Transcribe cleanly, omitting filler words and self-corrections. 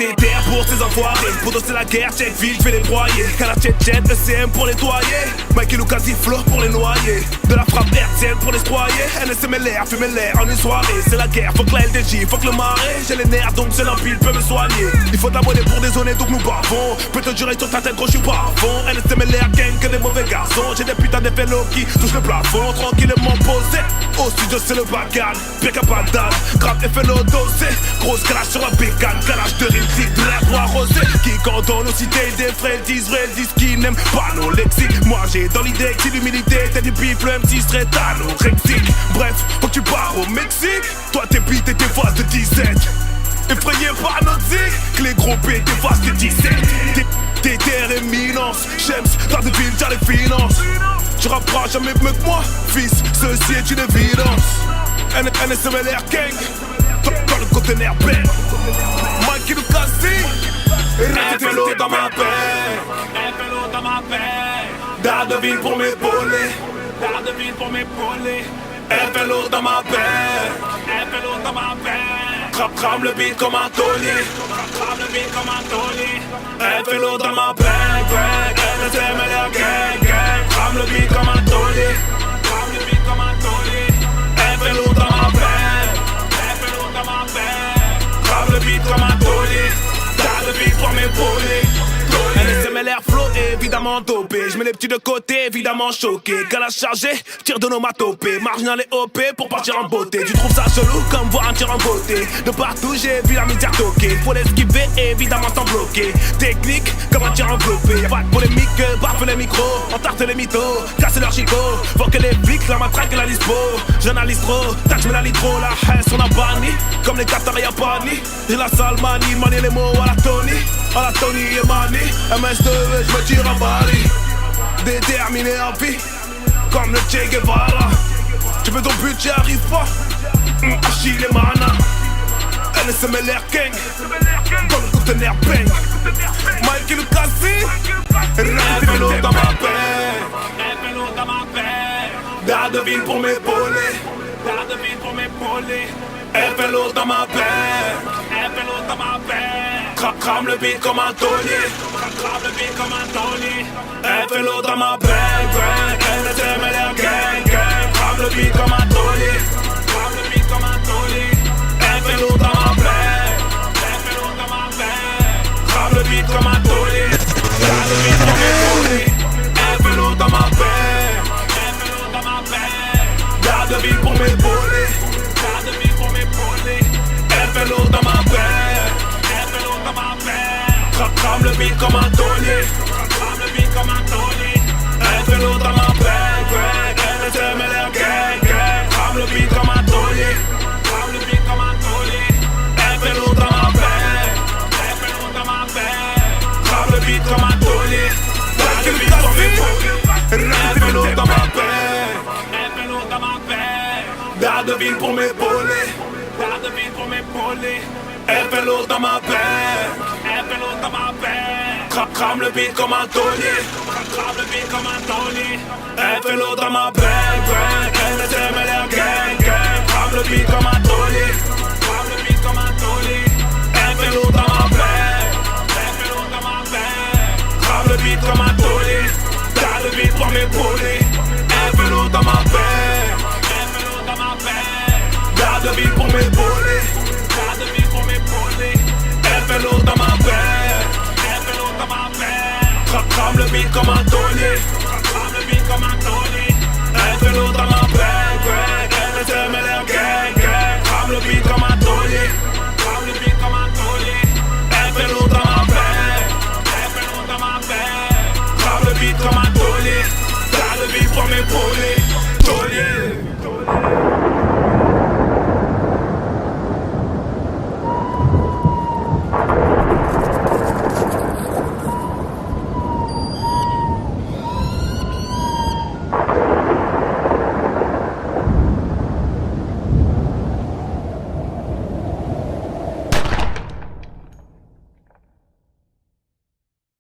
déter pour ces enfoirés. Pour danser la guerre, check vite, je vais les broyer. Canard jet, ECM pour les toyer. Mikey Lucas Flo pour les noyer. De la frappe RTL pour les stroyer. NSMLR, fumer l'air en une soirée. C'est la guerre, faut que la LDJ, faut que le marais. J'ai les nerfs donc seul un pile peut me soigner. Il faut t'abonner pour dézoner donc nous bavons. Peut te jurer sur ta tête gros je suis pas à fond. NSMLR gang que des mauvais garçons. J'ai des putains de félos qui touchent le plafond. Tranquillement posé, au studio c'est le bacal. Pire qu'à pas d'âne, grave et félos dosé. Grosse calage sur un bécane, calage de rime tic de l'air droit rosé. Qui cantonne aux cités des frères disent qu'ils n'aiment pas nos lexiques. Moi j'ai dans l'idée que c'est l'humilité, t'es du bif, le MC serait anorexique. Bref, faut que tu pars au Mexique. Toi tes bites et tes faces de 17. Effrayé par notre zig, que les gros B tes faces de 17. T'es terre éminence, James, dans de ville, t'as les finances. Tu rapperas jamais mieux que moi, fils, ceci est une évidence. NSMLR gang, dans le conteneur bête. Mikey Lucas FLO dans ma paix, FLO dans ma paix. Daredevil pour m'épauler, Daredevil pour m'épauler. FLO dans ma paix, FLO dans ma paix. Crame le beat comme un taulier, crame le beat comme un taulier. FLO dans ma paix, NSMLR gang. Crame le beat comme un taulier, crame le beat comme un taulier. FLO dans ma paix, FLO dans ma paix. Crame le beat comme un taulier. Le beat pour m'épauler. NSMLR flow évidemment dopé. Je mets les petits de côté évidemment choqué. Calage chargé, tire de nomatopée. Marginal et OP pour partir en beauté. Tu trouves ça chelou comme voir un tir en beauté. De partout j'ai vu la misère toquer. Faut l'esquiver évidemment sans bloquer. Technique comme un tir enveloppé. Y'a pas de polémique, baffe les micros. On tarte les mythos, casse leur chicot. Faut que les flics, la matraque et la dispo. J'analyse trop, touch me la litro. La haine on a banni, comme les Qataris à Pani. J'ai la Salmanie, manier les mots à la Tony et Mani. MS2, je me tire à Bali. Déterminé à vie, comme le Che Guevara. Tu veux ton but, j'y arrive pas. Achille et Mana. NSMLR gang, dans le conteneur bang. Mikey Lucas FLO dans ma paix, FLO dans ma paix. Daredevil pour m'épauler, Daredevil pour m'épauler. FLO dans ma paix, FLO dans ma paix. Crame le beat comme un taulier, crame le beat comme un taulier. FLO dans ma paix, NSMLR gang. Crame le beat comme un taulier, crame le beat comme un taulier. FLO dans ma paix, FLO dans ma paix. Crame le beat comme un taulier, crame le beat comme un taulier. FLO dans ma paix, FLO dans ma paix. Daredevil pour m'épauler, Daredevil pour m'épauler. FLO dans ma paix, FLO dans ma paix. Crame le beat comme un taulier, crame le beat comme un taulier. FLO dans ma paix, NSMLR gang. Crame le beat comme un taulier, crame le beat comme un taulier. FLO dans ma paix, FLO dans ma paix. Crame le beat comme un taulier, crame le beat comme un taulier. FLO dans ma paix, FLO dans ma paix. Daredevil pour m'épauler, Daredevil pour m'épauler. FLO dans ma paix, FLO dans ma paix. Crame le beat comme un taulier, crame le beat comme un taulier. FLO dans ma paix, NSMLR gang. Crame le beat comme un taulier, crame le beat comme un taulier. FLO dans ma paix, FLO dans ma paix. Crame le beat comme un taulier, Daredevil pour m'épauler. FLO dans ma paix, FLO dans ma paix. Daredevil pour m'épauler, Daredevil pour m'épauler. FLO dans ma paix, FLO dans ma paix. Crame le beat comme un taulier, crame le beat comme un taulier. FLO dans ma paix, NSMLR gang. Crame le beat comme un taulier, crame le beat comme un taulier. FLO dans ma paix, FLO dans ma paix. Crame le beat comme un taulier, Daredevil pour m'épauler.